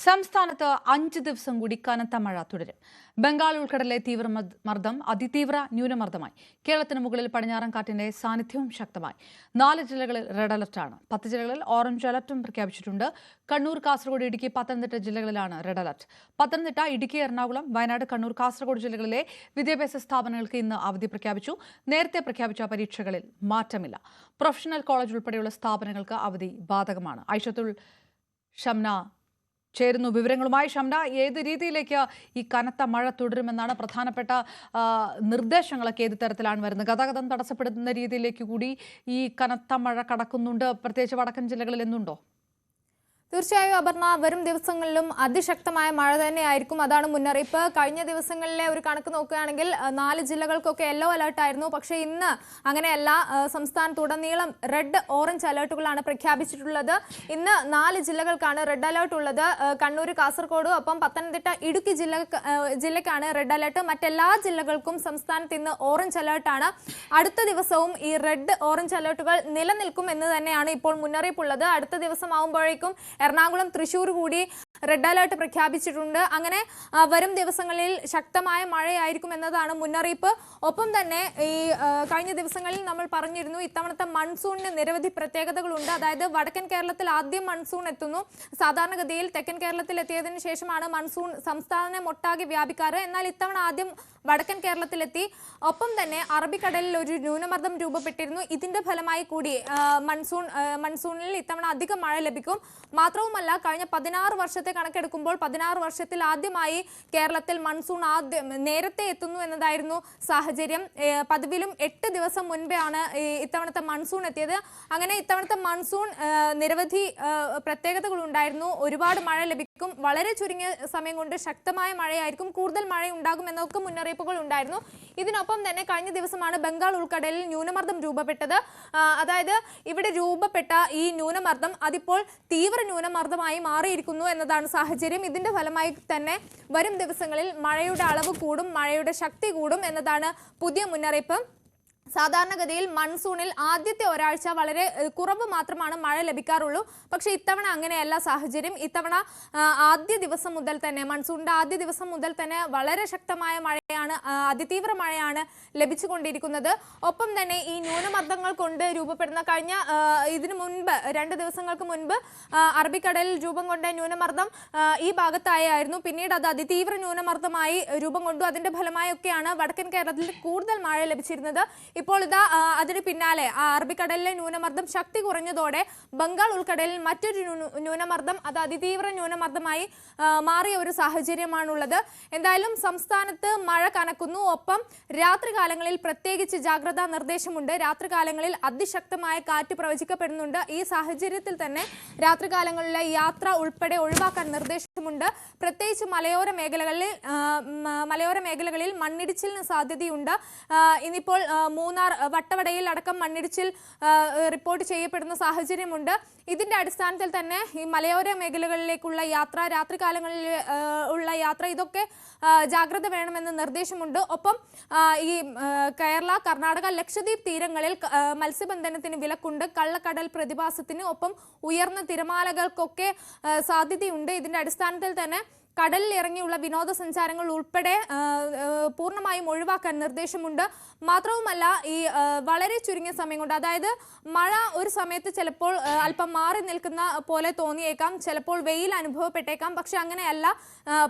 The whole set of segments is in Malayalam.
സംസ്ഥാനത്ത് 5 ദിവസം കൂടി കനത്ത മഴ തുടരും. ബംഗാൾ ഉൾക്കടലിലെ തീവ്രമർദ്ദം അതിതീവ്ര ന്യൂനമർദ്ദമായി. കേരളത്തിന് മുകളിൽ പടിഞ്ഞാറൻ കാറ്റിന്റെ സാന്നിധ്യവും ശക്തമായി. 4 ജില്ലകളിൽ റെഡ് അലർട്ടാണ്. 10 ജില്ലകളിൽ ഓറഞ്ച് അലർട്ടും പ്രഖ്യാപിച്ചിട്ടുണ്ട്. കണ്ണൂർ, കാസർഗോഡ്, ഇടുക്കി, പത്തനംതിട്ട ജില്ലകളിലാണ് റെഡ് അലർട്ട്. പത്തനംതിട്ട, ഇടുക്കി, എറണാകുളം, വയനാട്, കണ്ണൂർ, കാസർഗോഡ് ജില്ലകളിലെ വിദ്യാഭ്യാസ സ്ഥാപനങ്ങൾക്ക് ഇന്ന് അവധി പ്രഖ്യാപിച്ചു. നേരത്തെ പ്രഖ്യാപിച്ച പരീക്ഷകളിൽ മാറ്റമില്ല. പ്രൊഫഷണൽ കോളേജ് ഉൾപ്പെടെയുള്ള സ്ഥാപനങ്ങൾക്ക് അവധി ബാധകമാണ്. ഐഷത്തുൽ ഷംന ചേരുന്നു വിവരങ്ങളുമായി. ഷംന, ഏത് രീതിയിലേക്ക് ഈ കനത്ത മഴ തുടരുമെന്നാണ് പ്രധാനപ്പെട്ട നിർദ്ദേശങ്ങളൊക്കെ ഏത് തരത്തിലാണ് വരുന്നത്? ഗതാഗതം തടസ്സപ്പെടുന്ന രീതിയിലേക്ക് കൂടി ഈ കനത്ത മഴ കടക്കുന്നുണ്ട്, പ്രത്യേകിച്ച് വടക്കൻ ജില്ലകളിൽ എന്നുണ്ടോ? തീർച്ചയായും അപർണ, വരും ദിവസങ്ങളിലും അതിശക്തമായ മഴ തന്നെയായിരിക്കും. അതാണ് മുന്നറിയിപ്പ്. കഴിഞ്ഞ ദിവസങ്ങളിലെ ഒരു കണക്ക് നോക്കുകയാണെങ്കിൽ 4 ജില്ലകൾക്കൊക്കെ യെല്ലോ അലർട്ടായിരുന്നു. പക്ഷേ ഇന്ന് അങ്ങനെയല്ല. സംസ്ഥാനത്തുടനീളം റെഡ്, ഓറഞ്ച് അലർട്ടുകളാണ് പ്രഖ്യാപിച്ചിട്ടുള്ളത്. ഇന്ന് 4 ജില്ലകൾക്കാണ് റെഡ് അലർട്ട് ഉള്ളത്. കണ്ണൂർ, കാസർഗോഡ്, ഒപ്പം പത്തനംതിട്ട, ഇടുക്കി ജില്ലക്കാണ് റെഡ് അലർട്ട്. മറ്റെല്ലാ ജില്ലകൾക്കും സംസ്ഥാനത്ത് ഇന്ന് ഓറഞ്ച് അലർട്ടാണ്. അടുത്ത ദിവസവും ഈ റെഡ്, ഓറഞ്ച് അലർട്ടുകൾ നിലനിൽക്കും എന്ന് തന്നെയാണ് ഇപ്പോൾ മുന്നറിയിപ്പുള്ളത്. അടുത്ത ദിവസം ആവുമ്പോഴേക്കും എറണാകുളം, തൃശൂർ കൂടി റെഡ് അലർട്ട് പ്രഖ്യാപിച്ചിട്ടുണ്ട്. അങ്ങനെ വരും ദിവസങ്ങളിൽ ശക്തമായ മഴയായിരിക്കും എന്നതാണ് മുന്നറിയിപ്പ്. ഒപ്പം തന്നെ ഈ കഴിഞ്ഞ ദിവസങ്ങളിൽ നമ്മൾ പറഞ്ഞിരുന്നു, ഇത്തവണത്തെ മൺസൂണിന് നിരവധി പ്രത്യേകതകളുണ്ട്. അതായത് വടക്കൻ കേരളത്തിൽ ആദ്യം മൺസൂൺ എത്തുന്നു. സാധാരണഗതിയിൽ തെക്കൻ കേരളത്തിൽ എത്തിയതിനു ശേഷമാണ് മൺസൂൺ സംസ്ഥാനം ഒട്ടാകെ വ്യാപിക്കാറ്. എന്നാൽ ഇത്തവണ ആദ്യം വടക്കൻ കേരളത്തിലെത്തി. ഒപ്പം തന്നെ അറബിക്കടലിൽ ഒരു ന്യൂനമർദ്ദം രൂപപ്പെട്ടിരുന്നു. ഇതിന്റെ ഫലമായി കൂടി മൺസൂണിൽ ഇത്തവണ അധികം മഴ ലഭിക്കും. മാത്രവുമല്ല, കഴിഞ്ഞ 16 വർഷത്തെ കണക്കെടുക്കുമ്പോൾ 16 വർഷത്തിൽ ആദ്യമായി കേരളത്തിൽ മൺസൂൺ നേരത്തെ എത്തുന്നു എന്നതായിരുന്നു സാഹചര്യം. പതിവിലും 8 ദിവസം മുൻപെയാണ് ഇത്തവണത്തെ മൺസൂൺ എത്തിയത്. അങ്ങനെ ഇത്തവണത്തെ മൺസൂൺ നിരവധി പ്രത്യേകതകൾ ഉണ്ടായിരുന്നു. ഒരുപാട് മഴ ലഭിക്കും. വളരെ ചുരുങ്ങിയ സമയം കൊണ്ട് ശക്തമായ മഴയായിരിക്കും. കൂടുതൽ മഴ ഉണ്ടാകും എന്നൊക്കെ മുന്നറിയിപ്പുകൾ ഉണ്ടായിരുന്നു. ഇതിനൊപ്പം തന്നെ കഴിഞ്ഞ ദിവസമാണ് ബംഗാൾ ഉൾക്കടലിൽ ന്യൂനമർദ്ദം രൂപപ്പെട്ടത്. അതായത് ഇവിടെ രൂപപ്പെട്ട ഈ ന്യൂനമർദ്ദം അതിപ്പോൾ തീവ്ര ന്യൂനമർദ്ദമായി മാറിയിരിക്കുന്നു എന്നതാണ് സാഹചര്യം. ഇതിന്റെ ഫലമായി തന്നെ വരും ദിവസങ്ങളിൽ മഴയുടെ അളവ് കൂടും, മഴയുടെ ശക്തി കൂടും എന്നതാണ് പുതിയ മുന്നറിയിപ്പ്. സാധാരണഗതിയിൽ മൺസൂണിൽ ആദ്യത്തെ ഒരാഴ്ച വളരെ കുറവ് മാത്രമാണ് മഴ ലഭിക്കാറുള്ളൂ. പക്ഷേ ഇത്തവണ അങ്ങനെയല്ല സാഹചര്യം. ഇത്തവണ ആദ്യ ദിവസം മുതൽ തന്നെ, മൺസൂണിന്റെ ആദ്യ ദിവസം മുതൽ തന്നെ വളരെ ശക്തമായ മഴയാണ്, അതിതീവ്ര മഴയാണ് ലഭിച്ചുകൊണ്ടിരിക്കുന്നത്. ഒപ്പം തന്നെ ഈ ന്യൂനമർദ്ദങ്ങൾ കൊണ്ട് രൂപപ്പെടുന്ന ഇതിനു മുൻപ് 2 ദിവസങ്ങൾക്ക് മുൻപ് അറബിക്കടലിൽ രൂപം കൊണ്ട ന്യൂനമർദ്ദം ഈ ഭാഗത്തായിരുന്നു. പിന്നീട് അത് അതിതീവ്ര ന്യൂനമർദ്ദമായി രൂപം കൊണ്ടു. അതിന്റെ ഫലമായൊക്കെയാണ് വടക്കൻ കേരളത്തിൽ കൂടുതൽ മഴ ലഭിച്ചിരുന്നത്. ഇപ്പോൾ ഇതാ അതിന് പിന്നാലെ അറബിക്കടലിലെ ന്യൂനമർദ്ദം ശക്തി കുറഞ്ഞതോടെ ബംഗാൾ ഉൾക്കടലിൽ മറ്റൊരു ന്യൂനമർദ്ദം, അത് അതിതീവ്ര ന്യൂനമർദ്ദമായി മാറിയ ഒരു സാഹചര്യമാണുള്ളത്. എന്തായാലും സംസ്ഥാനത്ത് മഴ കനക്കുന്നു. ഒപ്പം രാത്രികാലങ്ങളിൽ പ്രത്യേകിച്ച് ജാഗ്രതാ നിർദ്ദേശമുണ്ട്. രാത്രികാലങ്ങളിൽ അതിശക്തമായ കാറ്റ് പ്രവചിക്കപ്പെടുന്നുണ്ട്. ഈ സാഹചര്യത്തിൽ തന്നെ രാത്രികാലങ്ങളിലെ യാത്ര ഉൾപ്പെടെ ഒഴിവാക്കാൻ നിർദ്ദേശമുണ്ട്. പ്രത്യേകിച്ച് മലയോര മേഖലകളിൽ മണ്ണിടിച്ചിലിന് സാധ്യതയുണ്ട്. ഇനിയിപ്പോൾ മൂന്നാർ, വട്ടവടയിൽ അടക്കം മണ്ണിടിച്ചിൽ റിപ്പോർട്ട് ചെയ്യപ്പെടുന്ന സാഹചര്യമുണ്ട്. ഇതിന്റെ അടിസ്ഥാനത്തിൽ തന്നെ ഈ മലയോര മേഖലകളിലേക്കുള്ള യാത്ര, രാത്രികാലങ്ങളിൽ ഉള്ള യാത്ര, ഇതൊക്കെ ജാഗ്രത വേണമെന്ന് നിർദ്ദേശമുണ്ട്. ഒപ്പം ഈ കേരള, കർണാടക, ലക്ഷദ്വീപ് തീരങ്ങളിൽ മത്സ്യബന്ധനത്തിന് വിലക്കുണ്ട്. കള്ളക്കടൽ പ്രതിഭാസത്തിന് ഒപ്പം ഉയർന്ന തിരമാലകൾക്കൊക്കെ സാധ്യതയുണ്ട്. ഇതിന്റെ അടിസ്ഥാനത്തിൽ തന്നെ കടലിൽ ഇറങ്ങിയുള്ള വിനോദസഞ്ചാരങ്ങൾ ഉൾപ്പെടെ പൂർണ്ണമായും ഒഴിവാക്കാൻ നിർദ്ദേശമുണ്ട്. മാത്രവുമല്ല, ഈ വളരെ ചുരുങ്ങിയ സമയം കൊണ്ട്, അതായത് മഴ ഒരു സമയത്ത് ചിലപ്പോൾ അല്പം മാറി നിൽക്കുന്ന പോലെ തോന്നിയേക്കാം, ചിലപ്പോൾ വെയിൽ അനുഭവപ്പെട്ടേക്കാം. പക്ഷെ അങ്ങനെയല്ല,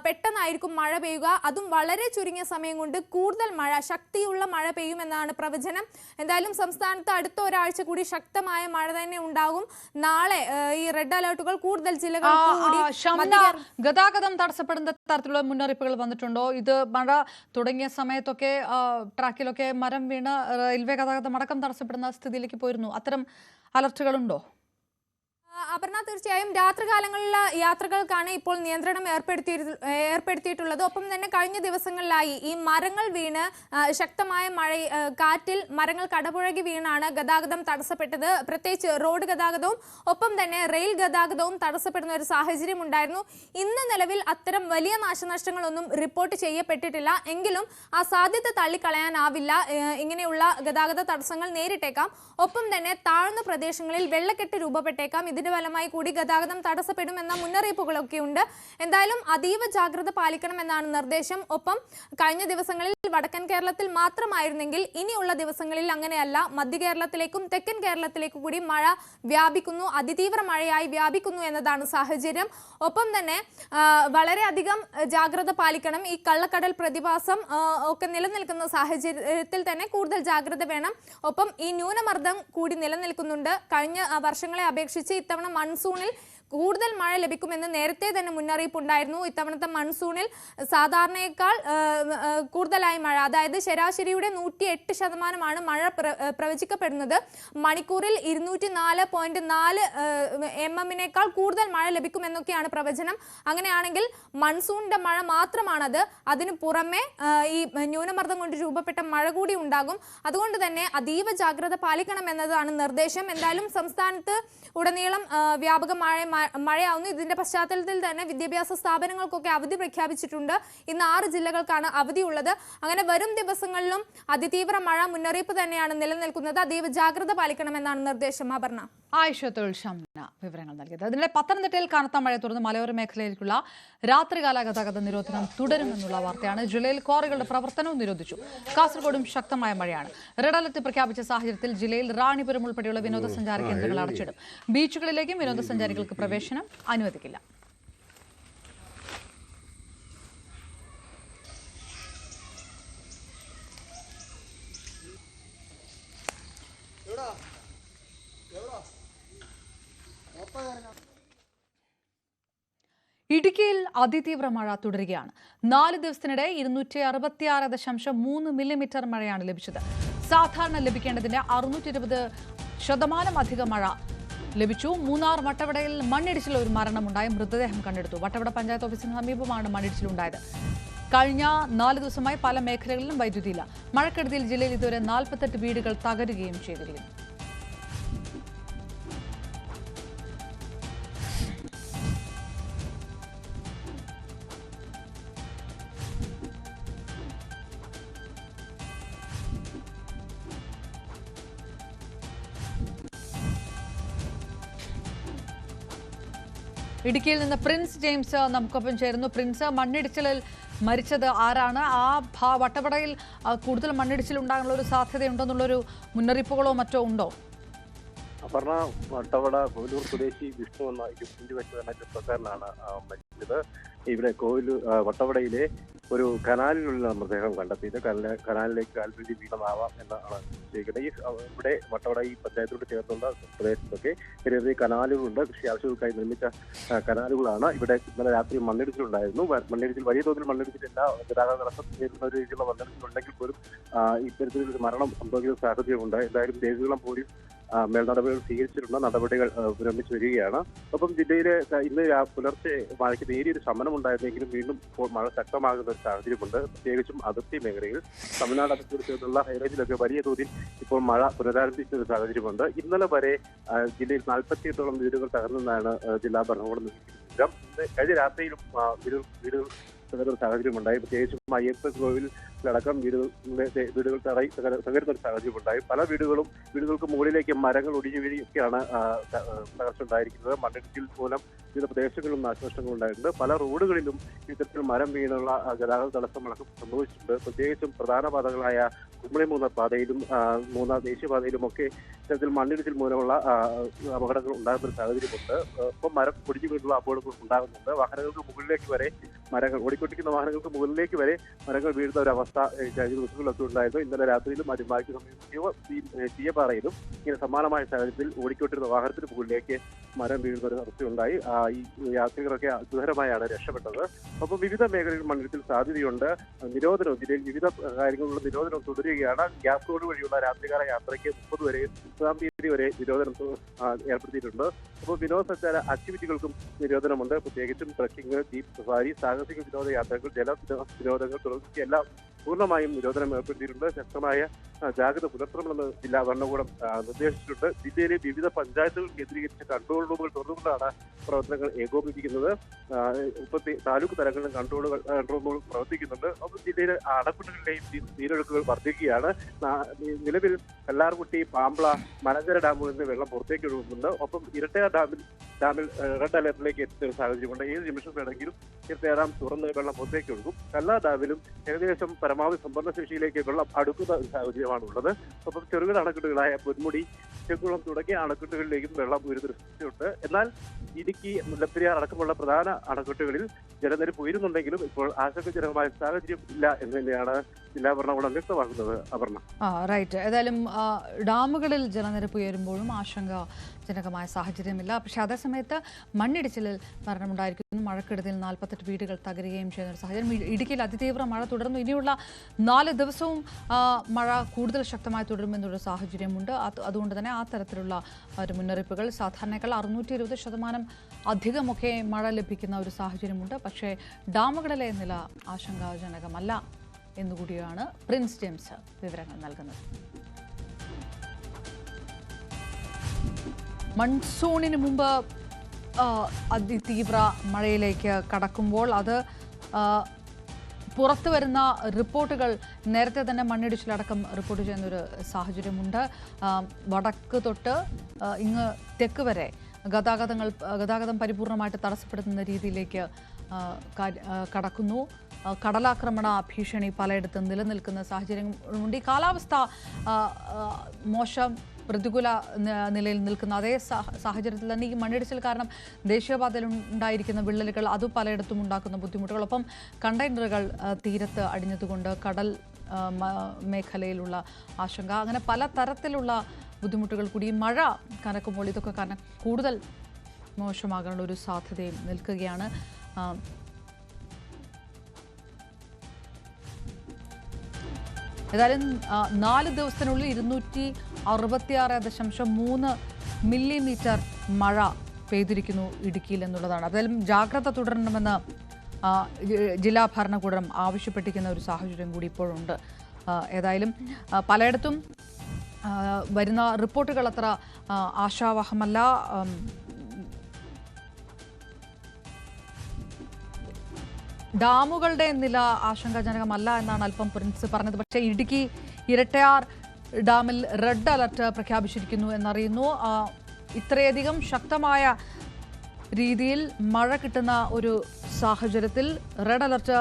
പെട്ടെന്നായിരിക്കും മഴ പെയ്യുക. അതും വളരെ ചുരുങ്ങിയ സമയം കൊണ്ട് കൂടുതൽ മഴ, ശക്തിയുള്ള മഴ പെയ്യുമെന്നാണ് പ്രവചനം. എന്തായാലും സംസ്ഥാനത്ത് അടുത്ത ഒരാഴ്ച കൂടി ശക്തമായ മഴ തന്നെ ഉണ്ടാകും. നാളെ ഈ റെഡ് അലർട്ടുകൾ കൂടുതൽ ജില്ലകൾക്ക് കൂടി. ഗതാഗതം തടസ്സപ്പെടുന്ന തരത്തിലുള്ള മുന്നറിയിപ്പുകൾ വന്നിട്ടുണ്ടോ? ഇത് മഴ തുടങ്ങിയ സമയത്തൊക്കെ ട്രാക്കിലൊക്കെ മരം വീണ് റെയിൽവേ ഗതാഗതം അടക്കം തടസ്സപ്പെടുന്ന സ്ഥിതിയിലേക്ക് പോയിരുന്നു. അത്തരം അലർട്ടുകളുണ്ടോ? അപർണ, തീർച്ചയായും രാത്രികാലങ്ങളിലെ യാത്രകൾക്കാണ് ഇപ്പോൾ നിയന്ത്രണം ഏർപ്പെടുത്തിയിട്ടുള്ളത്. ഒപ്പം തന്നെ കഴിഞ്ഞ ദിവസങ്ങളിലായി ഈ മരങ്ങൾ വീണ് ശക്തമായ കാറ്റിൽ മരങ്ങൾ കടപുഴകി വീണാണ് ഗതാഗതം തടസ്സപ്പെട്ടത്. പ്രത്യേകിച്ച് റോഡ് ഗതാഗതവും ഒപ്പം തന്നെ റെയിൽ ഗതാഗതവും തടസ്സപ്പെടുന്ന ഒരു സാഹചര്യം ഉണ്ടായിരുന്നു. ഇന്ന് നിലവിൽ അത്തരം വലിയ നാശനഷ്ടങ്ങളൊന്നും റിപ്പോർട്ട് ചെയ്യപ്പെട്ടിട്ടില്ല. എങ്കിലും ആ സാധ്യത തള്ളിക്കളയാനാവില്ല. ഇങ്ങനെയുള്ള ഗതാഗത തടസ്സങ്ങൾ നേരിട്ടേക്കാം. ഒപ്പം തന്നെ താഴ്ന്ന പ്രദേശങ്ങളിൽ വെള്ളക്കെട്ട് രൂപപ്പെട്ടേക്കാം. ഇതിന് അതിന്റെ ഫലമായി കൂടി ഗതാഗതം തടസ്സപ്പെടുമെന്ന മുന്നറിയിപ്പുകളൊക്കെ ഉണ്ട്. എന്തായാലും അതീവ ജാഗ്രത പാലിക്കണമെന്നാണ് നിർദ്ദേശം. ഒപ്പം കഴിഞ്ഞ ദിവസങ്ങളിൽ വടക്കൻ കേരളത്തിൽ മാത്രമായിരുന്നെങ്കിൽ ഇനിയുള്ള ദിവസങ്ങളിൽ അങ്ങനെയല്ല. മധ്യ കേരളത്തിലേക്കും തെക്കൻ കേരളത്തിലേക്കും കൂടി മഴ വ്യാപിക്കുന്നു, അതിതീവ്ര മഴയായി വ്യാപിക്കുന്നു എന്നതാണ് സാഹചര്യം. ഒപ്പം തന്നെ വളരെയധികം ജാഗ്രത പാലിക്കണം. ഈ കള്ളക്കടൽ പ്രതിഭാസം ഒക്കെ നിലനിൽക്കുന്ന സാഹചര്യത്തിൽ തന്നെ കൂടുതൽ ജാഗ്രത വേണം. ഒപ്പം ഈ ന്യൂനമർദ്ദം കൂടി നിലനിൽക്കുന്നുണ്ട്. കഴിഞ്ഞ വർഷങ്ങളെ അപേക്ഷിച്ച് ഇത്തവണ മൺസൂണിൽ കൂടുതൽ മഴ ലഭിക്കുമെന്ന് നേരത്തെ തന്നെ മുന്നറിയിപ്പുണ്ടായിരുന്നു. ഇത്തവണത്തെ മൺസൂണിൽ സാധാരണയേക്കാൾ കൂടുതലായി മഴ, അതായത് ശരാശരിയുടെ 108% മഴ പ്രവചിക്കപ്പെടുന്നത്. മണിക്കൂറിൽ 204.4 mm കൂടുതൽ മഴ ലഭിക്കുമെന്നൊക്കെയാണ് പ്രവചനം. അങ്ങനെയാണെങ്കിൽ മൺസൂണിന്റെ മഴ മാത്രമാണത്. അതിനു പുറമെ ഈ ന്യൂനമർദ്ദം കൊണ്ട് രൂപപ്പെട്ട മഴ കൂടി ഉണ്ടാകും. അതുകൊണ്ട് തന്നെ അതീവ ജാഗ്രത പാലിക്കണം എന്നതാണ് നിർദ്ദേശം. എന്തായാലും സംസ്ഥാനത്ത് ഉടനീളം വ്യാപകമായ മഴയാവുന്നു. ഇതിന്റെ പശ്ചാത്തലത്തിൽ തന്നെ വിദ്യാഭ്യാസ സ്ഥാപനങ്ങൾക്കൊക്കെ അവധി പ്രഖ്യാപിച്ചിട്ടുണ്ട്. ഇന്ന് 6 ജില്ലകൾക്കാണ് അവധിയുള്ളത്. അങ്ങനെ വരും ദിവസങ്ങളിലും അതിതീവ്ര മഴ മുന്നറിയിപ്പ് തന്നെയാണ് നിലനിൽക്കുന്നത്. അതീവ ജാഗ്രത പാലിക്കണമെന്നാണ് നിർദ്ദേശം. അപർണ. ആയിഷത്തുൽ ഷംന വിവരങ്ങൾ നൽകിയത്. അതിനിടെ പത്തനംതിട്ടയിൽ കനത്ത മഴയെ തുടർന്ന് മലയോര മേഖലയിലേക്കുള്ള രാത്രികാല ഗതാഗത നിരോധനം തുടരുമെന്നുള്ള വാർത്തയാണ്. ജില്ലയിൽ ക്വാറികളുടെ പ്രവർത്തനവും നിരോധിച്ചു. കാസർഗോഡും ശക്തമായ മഴയാണ്. റെഡ് അലർട്ട് പ്രഖ്യാപിച്ച സാഹചര്യത്തിൽ ജില്ലയിൽ റാണിപുരം ഉൾപ്പെടെയുള്ള വിനോദസഞ്ചാര കേന്ദ്രങ്ങൾ അടച്ചിടും. ബീച്ചുകളിലേക്കും വിനോദസഞ്ചാരികൾക്ക് പ്രവേശനം അനുവദിക്കില്ല. ഇടുക്കിയിൽ അതിതീവ്ര മഴ തുടരുകയാണ്. 4 ദിവസത്തിനിടെ 266.3 മില്ലിമീറ്റർ മഴയാണ് ലഭിച്ചത്. സാധാരണ ലഭിക്കേണ്ടതിന്റെ 620% അധികം മഴ ലഭിച്ചു. മൂന്നാർ വട്ടവടയിൽ മണ്ണിടിച്ചിൽ ഒരു മരണമുണ്ടായി. മൃതദേഹം കണ്ടെടുത്തു. വട്ടവട പഞ്ചായത്ത് ഓഫീസിന് സമീപമാണ് മണ്ണിടിച്ചിലുണ്ടായത്. കഴിഞ്ഞ 4 ദിവസമായി പല മേഖലകളിലും വൈദ്യുതിയില്ല. മഴക്കെടുതിയിൽ ജില്ലയിൽ ഇതുവരെ 48 വീടുകൾ തകരുകയും ചെയ്തിരിക്കുന്നു. ഇടുക്കിയിൽ നിന്ന് പ്രിൻസ് ജെയിംസ് നമുക്കൊപ്പം ചേരുന്നു. പ്രിൻസ്, മണ്ണിടിച്ചിലിൽ മരിച്ചത് ആരാണ്? ആ വട്ടവടയിൽ കൂടുതൽ മണ്ണിടിച്ചിൽ ഉണ്ടാകാനുള്ള ഒരു സാധ്യതയുണ്ടെന്നുള്ളൊരു മുന്നറിയിപ്പുകളോ മറ്റോ ഉണ്ടോ? അപർണ, വട്ടവട കോയിലൂർ സ്വദേശി വിഷ്ണു എന്ന 25 വയസ്സുകാരനായ ചെറുപ്പക്കാരനാണ് മരിച്ചത്. ഇവിടെ വട്ടവടയിലെ ഒരു കനാലിലുള്ള മൃതദേഹം കണ്ടെത്തിയത്. കനാലിലേക്ക് കാൽവഴി വീണതാവാം എന്നാണ് ചെയ്യുന്നത്. ഇവിടെ വട്ടവട ഈ പഞ്ചായത്തോട് ചേർന്നുള്ള പ്രദേശത്തൊക്കെ ചെറിയ കനാലുകളുണ്ട്. കൃഷി ആവശ്യങ്ങൾക്കായി നിർമ്മിച്ച കനാലുകളാണ്. ഇവിടെ ഇന്നലെ രാത്രി മണ്ണിടിച്ചിലുണ്ടായിരുന്നു. വലിയ തോതിൽ മണ്ണിടിച്ചിലില്ല. ഗതാഗത തടസ്സം നേരിടുന്ന ഒരു രീതിയിലുള്ള മണ്ണിടിച്ചിലുണ്ടെങ്കിൽ പോലും ഇത്തരത്തിലൊരു മരണം സംഭവിക്കുന്ന സാഹചര്യമുണ്ട്. എന്തായാലും ദേവികുളം പോലീസ് മേൽനടപടികൾ സ്വീകരിച്ചിട്ടുള്ള നടപടികൾ പുരോഗമിച്ചു വരികയാണ്. ഒപ്പം ജില്ലയിലെ ഇന്ന് പുലർച്ചെ മഴയ്ക്ക് നേരിയൊരു ശമനം ഉണ്ടായിരുന്നെങ്കിലും വീണ്ടും മഴ ശക്തമാകുന്ന ഒരു സാഹചര്യമുണ്ട്. പ്രത്യേകിച്ചും അതിർത്തി മേഖലയിൽ തമിഴ്നാട് അതിർത്തിയോട് ചേർന്നുള്ള ഹൈറേഞ്ചിലൊക്കെ വലിയ തോതിൽ ഇപ്പോൾ മഴ പുനരാരംഭിച്ച ഒരു സാഹചര്യമുണ്ട്. ഇന്നലെ വരെ ജില്ലയിൽ 48ഓളം വീടുകൾ തകർന്നെന്നാണ് ജില്ലാ ഭരണകൂടം നിർദ്ദേശിച്ചത്. കഴിഞ്ഞ രാത്രിയിലും വീടുകൾ തകരുന്ന സാഹചര്യമുണ്ടായി. പ്രത്യേകിച്ചും അയ്യപ്പ കോവിലടക്കം വീടുകൾ തകരുന്ന ഒരു സാഹചര്യമുണ്ടായി. പല വീടുകൾക്ക് മുകളിലേക്ക് മരങ്ങൾ ഒടിഞ്ഞു വീഴിയൊക്കെയാണ് തകർച്ച ഉണ്ടായിരിക്കുന്നത്. മണ്ണിടിച്ചിൽ മൂലം വിവിധ പ്രദേശങ്ങളിലും നാശനഷ്ടങ്ങൾ ഉണ്ടായിട്ടുണ്ട്. പല റോഡുകളിലും ഇത്തരത്തിൽ മരം വീണുള്ള ഗതാഗത തടസ്സങ്ങളൊക്കെ സംഭവിച്ചിട്ടുണ്ട്. പ്രത്യേകിച്ചും പ്രധാന പാതകളായ കുമ്മളി മൂന്നാർ പാതയിലും മൂന്നാർ ദേശീയപാതയിലും ഒക്കെ ഇത്തരത്തിൽ മണ്ണിടിച്ചിൽ മൂലമുള്ള അപകടങ്ങൾ ഉണ്ടാകുന്ന ഒരു സാഹചര്യമുണ്ട്. ഒപ്പം മരം ഒടിഞ്ഞു വീണുള്ള അപകടങ്ങൾ ഉണ്ടാകുന്നുണ്ട്. വാഹനങ്ങൾക്ക് മുകളിലേക്ക് വരെ മരങ്ങൾ ഓടിക്കൊണ്ടിരിക്കുന്ന വാഹനങ്ങൾക്ക് മുകളിലേക്ക് വരെ മരങ്ങൾ വീഴുന്ന ഒരു അവസ്ഥ കഴിഞ്ഞ ദിവസങ്ങളിലൊക്കെ ഉണ്ടായിരുന്നു. ഇന്നലെ രാത്രിയിലും അടിമാലിക്ക് സമീപം ചീയപ്പാറയിലും ഇങ്ങനെ സമാനമായ സാഹചര്യത്തിൽ ഓടിക്കൊണ്ടിരുന്ന വാഹനത്തിന് മുകളിലേക്ക് മരം വീഴുന്ന ഒരു അവസ്ഥയുണ്ടായി. ഈ യാത്രികരൊക്കെ അത്ഭുതകരമായാണ് രക്ഷപ്പെട്ടത്. ഒപ്പം വിവിധ മേഖലകളിൽ മണ്ണിടിച്ചിൽ സാധ്യതയുണ്ട്. നിരോധനവും ജില്ലയിൽ വിവിധ കാര്യങ്ങളുള്ള നിരോധനം തുടരുകയാണ്. ഗ്യാസ് റോഡ് വഴിയുള്ള രാത്രികാല യാത്രയ്ക്ക് 30 തീയതി വരെ നിരോധനം ഏർപ്പെടുത്തിയിട്ടുണ്ട്. അപ്പോൾ വിനോദസഞ്ചാര ആക്ടിവിറ്റികൾക്കും നിരോധനമുണ്ട്. പ്രത്യേകിച്ചും ട്രക്കിംഗ്, ജീപ്പ് സഫാരി, സാഹസിക വിനോദയാത്രകൾ, ജല വിനോദങ്ങൾ തുടർച്ചയെല്ലാം പൂർണ്ണമായും നിരോധനം ഏർപ്പെടുത്തിയിട്ടുണ്ട്. ശക്തമായ ജാഗ്രത പുലർത്തണമെന്ന് ജില്ലാ ഭരണകൂടം നിർദ്ദേശിച്ചിട്ടുണ്ട്. ജില്ലയിലെ വിവിധ പഞ്ചായത്തുകൾ കേന്ദ്രീകരിച്ച് കൺട്രോൾ റൂമുകൾ തുറന്നുകൊണ്ടാണ് പ്രവർത്തനങ്ങൾ ഏകോപിപ്പിക്കുന്നത്. താലൂക്ക് തലങ്ങളിലും കൺട്രോൾ റൂമുകൾ പ്രവർത്തിക്കുന്നുണ്ട്. അപ്പോൾ ജില്ലയിലെ അണക്കെട്ടുകളിലെയും നീരൊഴുക്കുകൾ വർദ്ധിക്കുകയാണ്. നിലവിൽ കല്ലാർകുട്ടി, പാമ്പ്ള, മലങ്കര ഡാമുകളിൽ നിന്ന് വെള്ളം പുറത്തേക്ക് ഒഴുകുന്നുണ്ട്. ഒപ്പം ഇരട്ടയാർ ഡാമിൽ റെഡ് അലർട്ടിലേക്ക് എത്തുന്ന ഒരു സാഹചര്യമുണ്ട്. ഏത് നിമിഷം വേണമെങ്കിലും ഇരട്ടയാർ ഡാം തുറന്ന് വെള്ളം പുറത്തേക്ക് ഒഴുകും. കല്ലാർ ഡാമിലും ഏകദേശം പരമാവധി സംഭരണശേഷിയിലേക്ക് വെള്ളം അടുക്കുന്ന ഒരു സാഹചര്യമാണ് ഉള്ളത്. ഒപ്പം ചെറുകിട അണക്കെട്ടുകളായ പൊന്മുടി, ചെക്കുളം തുടങ്ങിയ അണക്കെട്ടുകളിലേക്കും വെള്ളം ഉയരുന്നുണ്ട്. എന്നാൽ ഇടുക്കി, മുല്ലപ്പെരിയാർ അടക്കമുള്ള പ്രധാന അണക്കെട്ടുകളിൽ ജലനിരപ്പ് ഉയരുന്നുണ്ടെങ്കിലും ഇപ്പോൾ ആശങ്കജനകമായ സാഹചര്യം ഇല്ല എന്ന് തന്നെയാണ് ജില്ലാ ഭരണകൂടം വ്യക്തമാക്കുന്നത്. അപർണ. റൈറ്റ്. ഏതായാലും ഡാമുകളിൽ ജലനിരപ്പ് ഉയരുമ്പോഴും ആശങ്കാജനകമായ സാഹചര്യമില്ല. പക്ഷേ അതേസമയത്ത് മണ്ണിടിച്ചിലിൽ മരണമുണ്ടായിരിക്കുന്നു. മഴക്കെടുതിയിൽ 48 വീടുകൾ തകരുകയും ചെയ്യുന്ന ഒരു സാഹചര്യം. ഇടുക്കിയിൽ അതിതീവ്ര മഴ തുടർന്നു. ഇനിയുള്ള 4 ദിവസവും മഴ കൂടുതൽ ശക്തമായി തുടരുമെന്നൊരു സാഹചര്യമുണ്ട്. അതുകൊണ്ട് തന്നെ ആ തരത്തിലുള്ള ഒരു മുന്നറിയിപ്പുകൾ സാധാരണക്കാൾ 620% അധികമൊക്കെ മഴ ലഭിക്കുന്ന ഒരു സാഹചര്യമുണ്ട്. പക്ഷേ ഡാമുകളിലെ നില ആശങ്കാജനകമല്ല എന്നുകൂടിയാണ് പ്രിൻസ് ജെയിംസ് വിവരങ്ങൾ നൽകുന്നത്. മൺസൂണിന് മുമ്പ് അതിതീവ്ര മഴയിലേക്ക് കടക്കുമ്പോൾ അത് പുറത്തു വരുന്ന റിപ്പോർട്ടുകൾ നേരത്തെ തന്നെ മണ്ണിടിച്ചിലടക്കം റിപ്പോർട്ട് ചെയ്യുന്നൊരു സാഹചര്യമുണ്ട്. വടക്ക് തൊട്ട് ഇങ്ങ് തെക്ക് വരെ ഗതാഗതം പരിപൂർണമായിട്ട് തടസ്സപ്പെടുത്തുന്ന രീതിയിലേക്ക് കടക്കുന്നു. കടലാക്രമണ ഭീഷണി പലയിടത്തും നിലനിൽക്കുന്ന സാഹചര്യമുണ്ട്. ഈ കാലാവസ്ഥ മോശം പ്രതികൂല നിലയിൽ നിൽക്കുന്ന അതേ സാഹചര്യത്തിൽ തന്നെ ഈ മണ്ണിടിച്ചിൽ കാരണം ദേശീയപാതയിൽ ഉണ്ടായിരിക്കുന്ന വിള്ളലുകൾ അത് പലയിടത്തും ഉണ്ടാക്കുന്ന ബുദ്ധിമുട്ടുകളൊപ്പം കണ്ടെയ്നറുകൾ തീരത്ത് അടിഞ്ഞതുകൊണ്ട് കടൽ മേഖലയിലുള്ള ആശങ്ക, അങ്ങനെ പല തരത്തിലുള്ള ബുദ്ധിമുട്ടുകൾ കൂടി മഴ കനക്കുമ്പോൾ ഇതൊക്കെ കാരണം കൂടുതൽ മോശമാകാനുള്ള ഒരു സാധ്യതയും നിൽക്കുകയാണ്. ഏതായാലും 4 ദിവസത്തിനുള്ളിൽ 266.3 മില്ലിമീറ്റർ മഴ പെയ്തിരിക്കുന്നു ഇടുക്കിയിൽ എന്നുള്ളതാണ്. അതായാലും ജാഗ്രത തുടരണമെന്ന് ജില്ലാ ഭരണകൂടം ആവശ്യപ്പെട്ടിരിക്കുന്ന ഒരു സാഹചര്യം കൂടി ഇപ്പോഴുണ്ട്. ഏതായാലും പലയിടത്തും വരുന്ന റിപ്പോർട്ടുകൾ അത്ര ആശാവഹമല്ല. ഡാമുകളുടെ നില ആശങ്കാജനകമല്ല എന്നാണ് അല്പം പ്രിൻസ് പറഞ്ഞത്. പക്ഷേ ഇടുക്കി ഇരട്ടയാർ ഡാമിൽ റെഡ് അലർട്ട് പ്രഖ്യാപിച്ചിരിക്കുന്നു എന്നറിയുന്നു. ഇത്രയധികം ശക്തമായ രീതിയിൽ മഴ കിട്ടുന്ന ഒരു സാഹചര്യത്തിൽ റെഡ് അലർട്ട്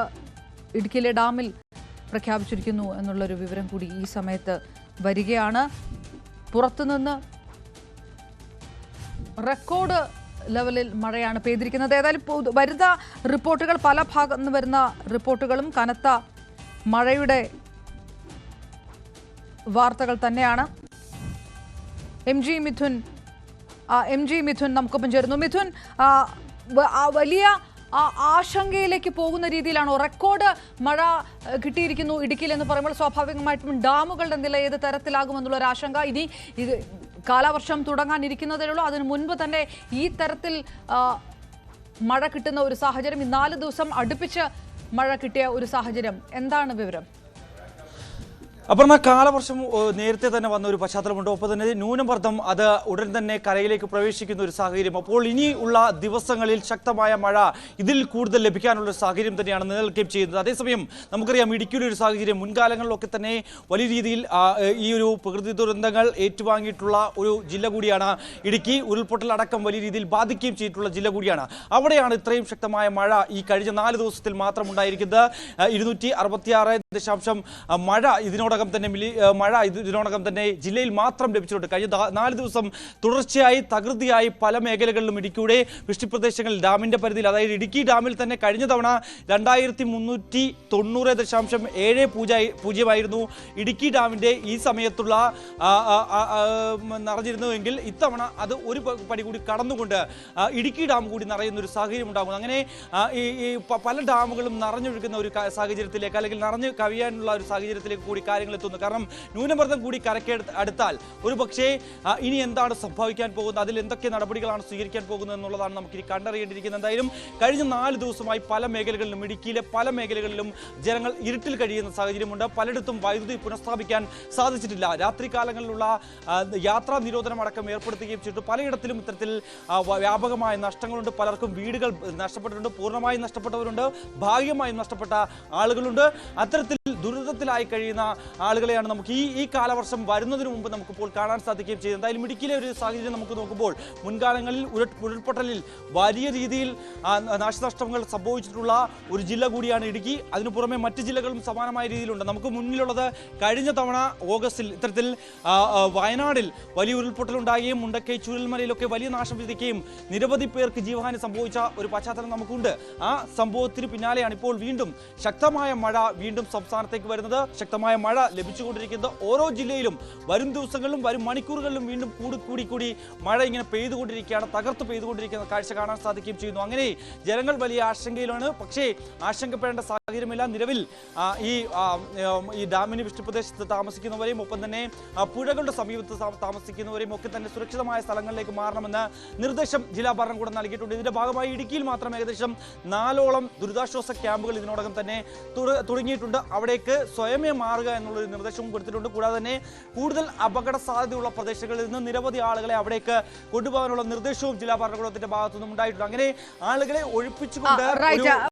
ഇടുക്കിയിലെ ഡാമിൽ പ്രഖ്യാപിച്ചിരിക്കുന്നു എന്നുള്ളൊരു വിവരം കൂടി ഈ സമയത്ത് വരികയാണ്. പുറത്തുനിന്ന് റെക്കോർഡ് ലെവലിൽ മഴയാണ് പെയ്തിരിക്കുന്നത്. ഏതായാലും വരുന്ന റിപ്പോർട്ടുകൾ, പല ഭാഗത്തു നിന്ന് വരുന്ന റിപ്പോർട്ടുകളും കനത്ത മഴയുടെ വാർത്തകൾ തന്നെയാണ്. എം ജി മിഥുൻ നമുക്കൊപ്പം ചേരുന്നു. മിഥുൻ, വലിയ ആശങ്കയിലേക്ക് പോകുന്ന രീതിയിലാണോ? റെക്കോർഡ് മഴ കിട്ടിയിരിക്കുന്നു ഇടുക്കിയിൽ എന്ന് പറയുമ്പോൾ സ്വാഭാവികമായിട്ടും ഡാമുകളുടെ നില ഏത് തരത്തിലാകുമെന്നുള്ള ഒരു ആശങ്ക. ഇനി ഇത് കാലവർഷം തുടങ്ങാനിരിക്കുന്നതേ ഉള്ളൂ. അതിനു മുൻപ് തന്നെ ഈ തരത്തിൽ മഴ കിട്ടുന്ന ഒരു സാഹചര്യം, 4 ദിവസം അടുപ്പിച്ച് മഴ കിട്ടിയ ഒരു സാഹചര്യം, എന്താണ് വിവരം? അപർണ, കാലവർഷം നേരത്തെ തന്നെ വന്ന ഒരു പശ്ചാത്തലമുണ്ട്. ഒപ്പം തന്നെ ന്യൂനമർദ്ദം അത് ഉടൻ തന്നെ കരയിലേക്ക് പ്രവേശിക്കുന്ന ഒരു സാഹചര്യം. അപ്പോൾ ഇനിയുള്ള ദിവസങ്ങളിൽ ശക്തമായ മഴ ഇതിൽ കൂടുതൽ ലഭിക്കാനുള്ള ഒരു സാഹചര്യം തന്നെയാണ് നിലനിൽക്കുകയും ചെയ്യുന്നത്. അതേസമയം നമുക്കറിയാം ഇടുക്കിയുടെ ഒരു സാഹചര്യം മുൻകാലങ്ങളിലൊക്കെ തന്നെ വലിയ രീതിയിൽ ഈ ഒരു പ്രകൃതി ദുരന്തങ്ങൾ ഏറ്റുവാങ്ങിയിട്ടുള്ള ഒരു ജില്ല കൂടിയാണ് ഇടുക്കി. ഉരുൾപൊട്ടൽ അടക്കം വലിയ രീതിയിൽ ബാധിക്കുകയും ചെയ്തിട്ടുള്ള ജില്ല കൂടിയാണ്. അവിടെയാണ് ഇത്രയും ശക്തമായ മഴ ഈ കഴിഞ്ഞ 4 ദിവസത്തിൽ മാത്രം ഉണ്ടായിരിക്കുന്നത്. 266 മഴ ഇതിനോടകം തന്നെ ജില്ലയിൽ മാത്രം ലഭിച്ചിട്ടുണ്ട്. കഴിഞ്ഞ 4 ദിവസം തുടർച്ചയായി തകൃതിയായി പല മേഖലകളിലും ഇടുക്കിയുടെ വൃഷ്ടിപ്രദേശങ്ങളിൽ ഡാമിന്റെ പരിധിയിൽ, അതായത് ഇടുക്കി ഡാമിൽ തന്നെ കഴിഞ്ഞ തവണ 2390.70 ഇടുക്കി ഡാമിന്റെ ഈ സമയത്തുള്ള നിറഞ്ഞിരുന്നുവെങ്കിൽ ഇത്തവണ അത് ഒരു പടി കൂടി കടന്നുകൊണ്ട് ഇടുക്കി ഡാം കൂടി നിറയുന്ന ഒരു സാഹചര്യം ഉണ്ടാകുന്നു. അങ്ങനെ ഈ പല ഡാമുകളും നിറഞ്ഞൊഴുകുന്ന ഒരു സാഹചര്യത്തിലേക്ക്, അല്ലെങ്കിൽ നിറഞ്ഞു കവിയാനുള്ള ഒരു സാഹചര്യത്തിലേക്ക് കൂടി കാര്യങ്ങൾ കാര്യങ്ങൾ എത്തുന്നു. കാരണം ന്യൂനമർദ്ദം കൂടി കരയ്ക്ക് അടുത്താൽ ഒരു പക്ഷേ ഇനി എന്താണ് സംഭവിക്കാൻ പോകുന്നത്, അതിൽ എന്തൊക്കെ നടപടികളാണ് സ്വീകരിക്കാൻ പോകുന്നത് എന്നുള്ളതാണ് നമുക്കിനി കണ്ടറിയേണ്ടിയിരിക്കുന്നത്. എന്തായാലും കഴിഞ്ഞ 4 ദിവസമായി പല മേഖലകളിലും, ഇടുക്കിയിലെ പല മേഖലകളിലും ജനങ്ങൾ ഇരുട്ടിൽ കഴിയുന്ന സാഹചര്യമുണ്ട്. പലയിടത്തും വൈദ്യുതി പുനഃസ്ഥാപിക്കാൻ സാധിച്ചിട്ടില്ല. രാത്രി കാലങ്ങളിലുള്ള യാത്രാ നിരോധനം അടക്കം ഏർപ്പെടുത്തുകയും ചെയ്തിട്ട് പലയിടത്തിലും ഇത്തരത്തിൽ വ്യാപകമായ നഷ്ടങ്ങളുണ്ട്. പലർക്കും വീടുകൾ നഷ്ടപ്പെട്ടിട്ടുണ്ട്, പൂർണ്ണമായും നഷ്ടപ്പെട്ടവരുണ്ട്, ഭാഗികമായും നഷ്ടപ്പെട്ട ആളുകളുണ്ട്. അത്തരത്തിൽ ദുരിതത്തിലായി കഴിയുന്ന ആളുകളെയാണ് നമുക്ക് ഈ കാലവർഷം വരുന്നതിന് മുമ്പ് നമുക്കിപ്പോൾ കാണാൻ സാധിക്കുകയും ചെയ്തത്. എന്തായാലും ഇടുക്കിയിലെ ഒരു സാഹചര്യം നമുക്ക് നോക്കുമ്പോൾ മുൻകാലങ്ങളിൽ ഉരുൾപൊട്ടലിൽ വലിയ രീതിയിൽ നാശനഷ്ടങ്ങൾ സംഭവിച്ചിട്ടുള്ള ഒരു ജില്ല കൂടിയാണ് ഇടുക്കി. അതിനു പുറമെ മറ്റ് ജില്ലകളും സമാനമായ രീതിയിലുണ്ട്. നമുക്ക് മുന്നിലുള്ളത് കഴിഞ്ഞ തവണ ഓഗസ്റ്റിൽ ഇത്തരത്തിൽ വയനാടിൽ വലിയ ഉരുൾപൊട്ടലുണ്ടാകുകയും മുണ്ടക്കൈ ചൂരൽമലയിലൊക്കെ വലിയ നാശം വിധിക്കുകയും നിരവധി പേർക്ക് ജീവഹാനി സംഭവിച്ച ഒരു പശ്ചാത്തലം നമുക്കുണ്ട്. ആ സംഭവത്തിന് പിന്നാലെയാണ് ഇപ്പോൾ വീണ്ടും ശക്തമായ മഴ വീണ്ടും സംസ്ഥാനത്തേക്ക് വരുന്നത്. ശക്തമായ മഴ ലഭിച്ചുകൊണ്ടിരിക്കുന്നത് ഓരോ ജില്ലയിലും വരും ദിവസങ്ങളിലും വരും മണിക്കൂറുകളിലും വീണ്ടും കൂടി മഴ ഇങ്ങനെ പെയ്തുകൊണ്ടിരിക്കുകയാണ്, തകർത്ത് പെയ്തുകൊണ്ടിരിക്കുന്ന കാഴ്ച കാണാൻ സാധിക്കുകയും ചെയ്യുന്നു. അങ്ങനെ ജനങ്ങൾ വലിയ ആശങ്കയിലാണ്. പക്ഷേ ആശങ്കപ്പെടേണ്ട സാഹചര്യമില്ല. നിലവിൽ ഈ ഡാമിന് വൃഷ്ടിപ്രദേശത്ത് താമസിക്കുന്നവരെയും ഒപ്പം തന്നെ പുഴകളുടെ സമീപത്ത് താമസിക്കുന്നവരെയും ഒക്കെ തന്നെ സുരക്ഷിതമായ സ്ഥലങ്ങളിലേക്ക് മാറണമെന്ന് നിർദ്ദേശം ജില്ലാ ഭരണകൂടം നൽകിയിട്ടുണ്ട്. ഇതിന്റെ ഭാഗമായി ഇടുക്കിയിൽ മാത്രം ഏകദേശം 4ഓളം ദുരിതാശ്വാസ ക്യാമ്പുകൾ ഇതിനോടകം തന്നെ തുടങ്ങിയിട്ടുണ്ട്. അവിടേക്ക് സ്വയമേ മാറുക എന്നുള്ളൊരു നിർദ്ദേശവും കൊടുത്തിട്ടുണ്ട്. കൂടാതെ തന്നെ കൂടുതൽ അപകട സാധ്യതയുള്ള പ്രദേശങ്ങളിൽ നിന്ന് നിരവധി ആളുകളെ അവിടേക്ക് കൊണ്ടുപോകാനുള്ള നിർദ്ദേശവും ജില്ലാ ഭരണകൂടത്തിന്റെ ഭാഗത്തുനിന്നും ഉണ്ടായിട്ടുണ്ട്. അങ്ങനെ ആളുകളെ ഒഴിപ്പിച്ചുകൊണ്ട്